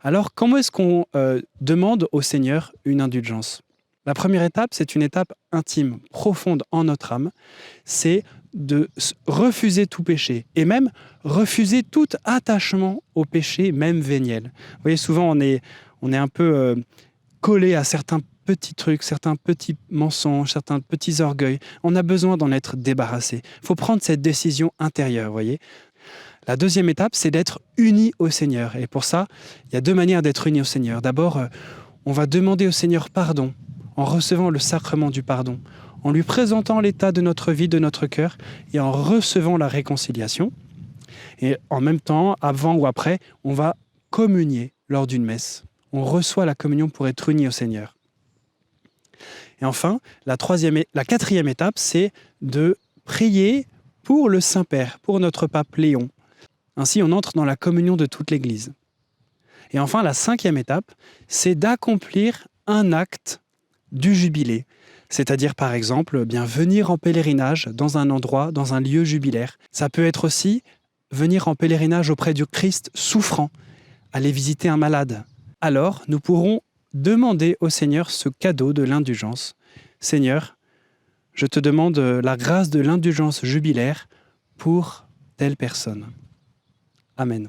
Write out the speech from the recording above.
Alors, comment est-ce qu'on demande au Seigneur une indulgence? La première étape, c'est une étape intime, profonde en notre âme. C'est de refuser tout péché et même refuser tout attachement au péché, même véniel. Vous voyez, souvent, on est un peu collé à certains petits trucs, certains petits mensonges, certains petits orgueils. On a besoin d'en être débarrassé. Il faut prendre cette décision intérieure, vous voyez. La deuxième étape, c'est d'être uni au Seigneur. Et pour ça, il y a deux manières d'être uni au Seigneur. D'abord, on va demander au Seigneur pardon en recevant le sacrement du pardon, en lui présentant l'état de notre vie, de notre cœur, et en recevant la réconciliation. Et en même temps, avant ou après, on va communier lors d'une messe. On reçoit la communion pour être uni au Seigneur. Et enfin, la quatrième étape, c'est de prier pour le Saint-Père, pour notre pape Léon. Ainsi, on entre dans la communion de toute l'Église. Et enfin, la cinquième étape, c'est d'accomplir un acte du jubilé. C'est-à-dire, par exemple, bien venir en pèlerinage dans un endroit, dans un lieu jubilaire. Ça peut être aussi venir en pèlerinage auprès du Christ souffrant, aller visiter un malade. Alors, nous pourrons demander au Seigneur ce cadeau de l'indulgence. Seigneur, je te demande la grâce de l'indulgence jubilaire pour telle personne. Amen.